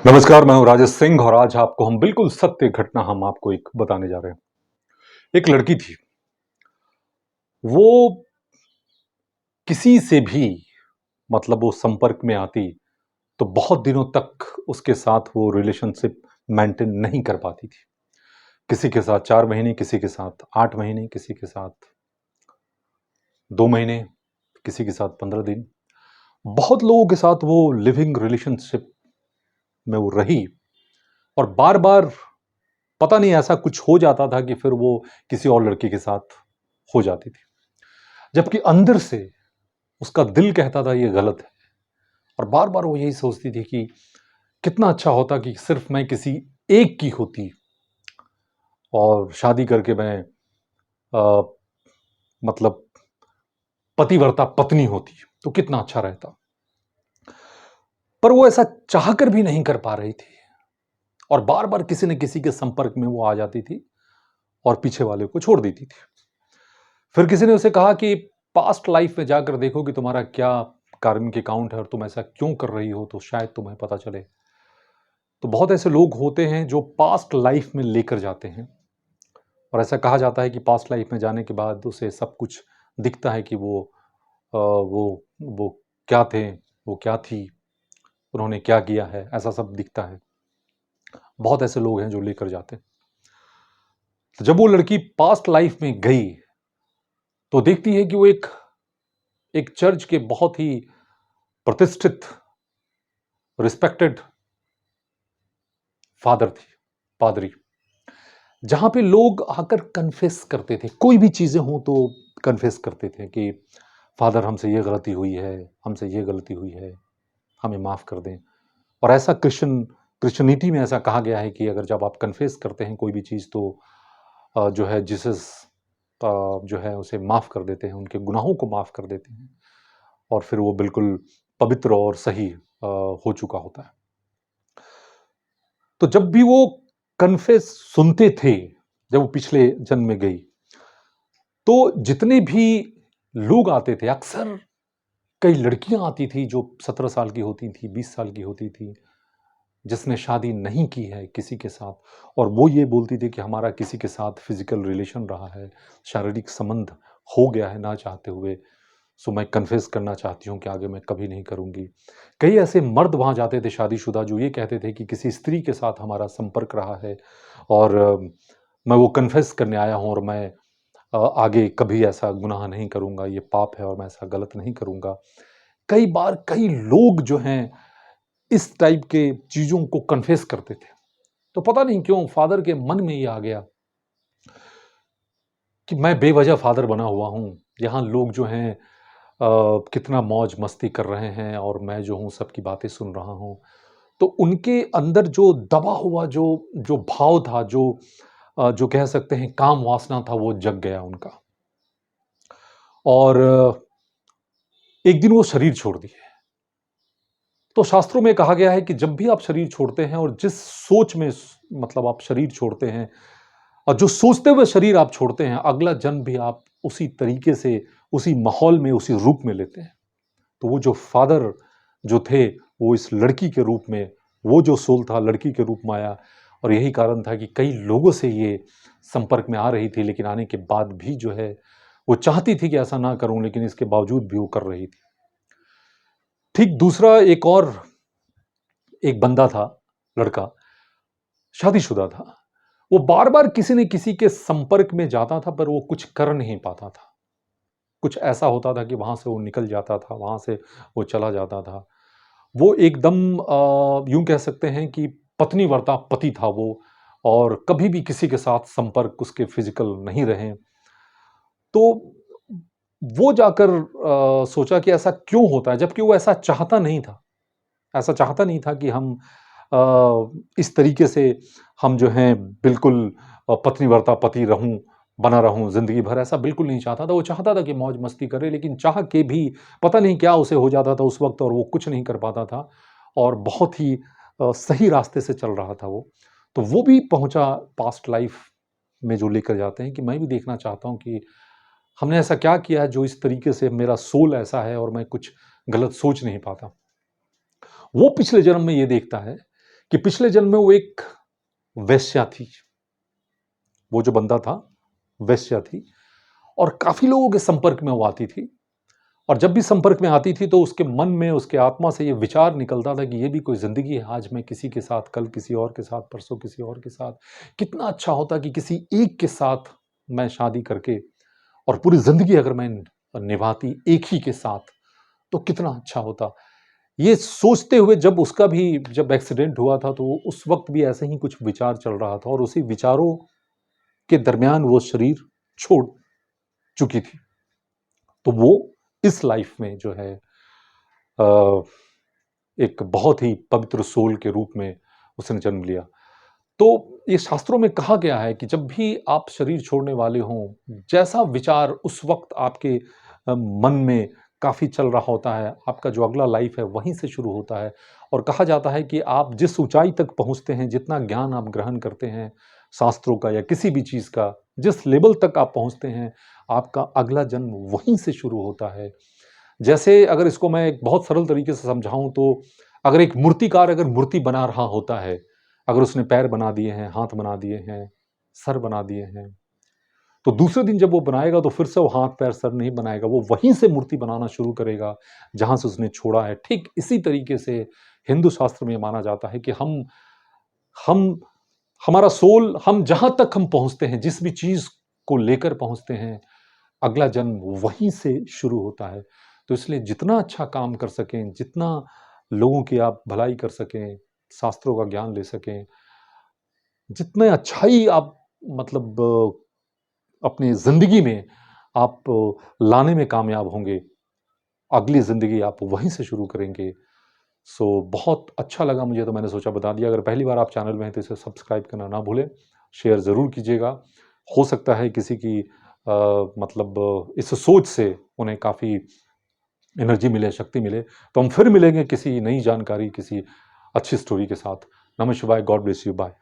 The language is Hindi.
नमस्कार, मैं हूं राजेश सिंह और आज आपको हम बिल्कुल सत्य घटना हम आपको एक बताने जा रहे हैं। एक लड़की थी, वो किसी से भी मतलब वो संपर्क में आती तो बहुत दिनों तक उसके साथ वो रिलेशनशिप मेंटेन नहीं कर पाती थी। किसी के साथ 4 महीने, किसी के साथ 8 महीने, किसी के साथ 2 महीने, किसी के साथ 15 दिन। बहुत लोगों के साथ वो लिविंग रिलेशनशिप में वो रही और बार-बार पता नहीं ऐसा कुछ हो जाता था कि फिर वो किसी और लड़के के साथ हो जाती थी। जबकि अंदर से उसका दिल कहता था ये गलत है और बार-बार वो यही सोचती थी कि कितना अच्छा होता कि सिर्फ मैं किसी एक की होती और शादी करके मैं अ, मतलब पतिव्रता पत्नी होती तो कितना अच्छा रहता। पर वो ऐसा चाहकर भी नहीं कर पा रही थी और बार-बार किसी न किसी के संपर्क में वो आ जाती थी और पीछे वाले को छोड़ देती थी। फिर किसी ने उसे कहा कि पास्ट लाइफ में जाकर देखो कि तुम्हारा क्या कार्मिक अकाउंट है और तुम ऐसा क्यों कर रही हो तो शायद तुम्हें पता चले। तो बहुत ऐसे लोग होते हैं जो पास्ट लाइफ में लेकर जाते हैं और ऐसा कहा जाता है कि पास्ट लाइफ में जाने के बाद उसे सब कुछ दिखता है कि वो क्या थे, वो क्या थी, उन्होंने क्या किया है, ऐसा सब दिखता है। बहुत ऐसे लोग हैं जो लेकर जाते हैं। तो जब वो लड़की पास्ट लाइफ में गई तो देखती है कि वो एक एक चर्च के बहुत ही प्रतिष्ठित रिस्पेक्टेड फादर थे, पादरी, जहां पे लोग आकर कन्फेस करते थे, कोई भी चीजें हों तो कन्फेस करते थे कि फादर हमसे ये गलती हुई है, हमसे ये गलती हुई है, हमें माफ कर दें। और ऐसा क्रिश्चियनिटी में ऐसा कहा गया है कि अगर जब आप कन्फेस करते हैं कोई भी चीज तो जो है जीसस जो है उसे माफ कर देते हैं, उनके गुनाहों को माफ कर देते हैं और फिर वो बिल्कुल पवित्र और सही हो चुका होता है। तो जब भी वो कन्फेस सुनते थे, जब वो पिछले जन्म में गई, तो जितने भी लोग आते थे, अक्सर कई लड़कियां आती थी जो 17 साल की होती थी, 20 साल की होती थी, जिसने शादी नहीं की है किसी के साथ और वो ये बोलती थी कि हमारा किसी के साथ फिजिकल रिलेशन रहा है, शारीरिक संबंध हो गया है ना चाहते हुए, सो मैं कन्फेस करना चाहती हूँ कि आगे मैं कभी नहीं करूँगी। कई ऐसे मर्द वहाँ जाते थे शादीशुदा जो ये कहते थे कि किसी स्त्री के साथ हमारा संपर्क रहा है और मैं वो कन्फेस करने आया हूँ और मैं आगे कभी ऐसा गुनाह नहीं करूँगा, ये पाप है और मैं ऐसा गलत नहीं करूँगा। कई बार कई लोग जो हैं इस टाइप के चीज़ों को कन्फेस करते थे। तो पता नहीं क्यों फादर के मन में ये आ गया कि मैं बेवजह फादर बना हुआ हूँ। यहाँ लोग जो हैं कितना मौज मस्ती कर रहे हैं और मैं जो हूँ सबकी बातें सुन रहा हूँ। तो उनके अंदर जो दबा हुआ जो जो भाव था, जो कह सकते हैं काम वासना था, वो जग गया उनका और एक दिन वो शरीर छोड़ दिए। तो शास्त्रों में कहा गया है कि जब भी आप शरीर छोड़ते हैं और जिस सोच में मतलब आप शरीर छोड़ते हैं और जो सोचते हुए शरीर आप छोड़ते हैं, अगला जन्म भी आप उसी तरीके से, उसी माहौल में, उसी रूप में लेते हैं। तो वो जो फादर जो थे, वो इस लड़की के रूप में, वो जो सोल था लड़की के रूप में आया और यही कारण था कि कई लोगों से ये संपर्क में आ रही थी, लेकिन आने के बाद भी जो है, वो चाहती थी कि ऐसा ना करूं, लेकिन इसके बावजूद भी वो कर रही थी। ठीक दूसरा एक और एक बंदा था, लड़का, शादीशुदा था। वो बार-बार किसी न किसी के संपर्क में जाता था, पर वो कुछ कर नहीं पाता था। कुछ ऐसा होता था कि वहाँ से वो निकल जाता था, वहाँ से वो चला जाता था। वो एकदम यूँ कह सकते हैं कि पत्नी वर्ता पति था वो और कभी भी किसी के साथ संपर्क उसके फिज़िकल नहीं रहे। तो वो जाकर सोचा कि ऐसा क्यों होता है? जबकि वो ऐसा चाहता नहीं था। ऐसा चाहता नहीं था कि हम इस तरीके से हम जो हैं बिल्कुल पत्नीवर्ता पति रहूँ, बना रहूँ ज़िंदगी भर, ऐसा बिल्कुल नहीं चाहता था। वो चाहता था कि मौज-मस्ती करे, लेकिन चाह के भी पता नहीं क्या उसे हो जाता था उस वक़्त और वो कुछ नहीं कर पाता था और बहुत ही सही रास्ते से चल रहा था वो। तो वो भी पहुँचा पास्ट लाइफ़ में जो लेकर जाते हैं कि मैं भी देखना चाहता हूँ कि हमने ऐसा क्या किया है जो इस तरीके से मेरा सोल ऐसा है और मैं कुछ गलत सोच नहीं पाता। वो पिछले जन्म में ये देखता है कि पिछले जन्म में वो एक वेश्या थी। वो जो बंदा था, वेश्या थी और काफ़ी लोगों के संपर्क में वो आती थी और जब भी संपर्क में आती थी तो उसके मन में, उसके आत्मा से ये विचार निकलता था कि ये भी कोई ज़िंदगी है, आज मैं किसी के साथ, कल किसी और के साथ, परसों किसी और के साथ। कितना अच्छा होता कि किसी एक के साथ मैं शादी करके और पूरी ज़िंदगी अगर मैं निभाती एक ही के साथ, तो कितना अच्छा होता। ये सोचते हुए जब उसका भी जब एक्सीडेंट हुआ था, तो उस वक़्त भी ऐसे ही कुछ विचार चल रहा था और उसी विचारों के दरमियान वो शरीर छोड़ चुकी थी। तो वो इस लाइफ में जो है अ, एक बहुत ही पवित्र सोल के रूप में उसने जन्म लिया। तो ये शास्त्रों में कहा गया है कि जब भी आप शरीर छोड़ने वाले हों, जैसा विचार उस वक़्त आपके मन में काफ़ी चल रहा होता है, आपका जो अगला लाइफ है वहीं से शुरू होता है और कहा जाता है कि आप जिस ऊँचाई तक पहुँचते हैं, जितना ज्ञान आप ग्रहण करते हैं, शास्त्रों का या किसी भी चीज़ का, जिस लेवल तक आप पहुँचते हैं, आपका अगला जन्म वहीं से शुरू होता है। जैसे अगर इसको मैं एक बहुत सरल तरीके से समझाऊँ तो अगर एक मूर्तिकार अगर मूर्ति बना रहा होता है, अगर उसने पैर बना दिए हैं, हाथ बना दिए हैं, सर बना दिए हैं, तो दूसरे दिन जब वो बनाएगा तो फिर से वो हाथ, पैर, सर नहीं बनाएगा, वो वहीं से मूर्ति बनाना शुरू करेगा, जहाँ से उसने छोड़ा है। ठीक इसी तरीके से हिंदू शास्त्र में माना जाता है कि हम हमारा सोल हम जहाँ तक हम पहुँचते हैं, जिस भी चीज़ को लेकर पहुँचते हैं, अगला जन्म वहीं से शुरू होता है। तो इसलिए जितना अच्छा काम कर सकें, जितना लोगों की आप भलाई कर सकें, शास्त्रों का ज्ञान ले सकें, जितने अच्छाई आप मतलब अपनी ज़िंदगी में आप लाने में कामयाब होंगे, अगली ज़िंदगी आप वहीं से शुरू करेंगे। सो बहुत अच्छा लगा मुझे तो मैंने सोचा बता दिया। अगर पहली बार आप चैनल में हैं तो इसे सब्सक्राइब करना ना भूलें, शेयर ज़रूर कीजिएगा। हो सकता है किसी की मतलब इस सोच से उन्हें काफ़ी एनर्जी मिले, शक्ति मिले। तो हम फिर मिलेंगे किसी नई जानकारी, किसी अच्छी स्टोरी के साथ। नमः शिवाय, गॉड ब्लेस यू, बाय।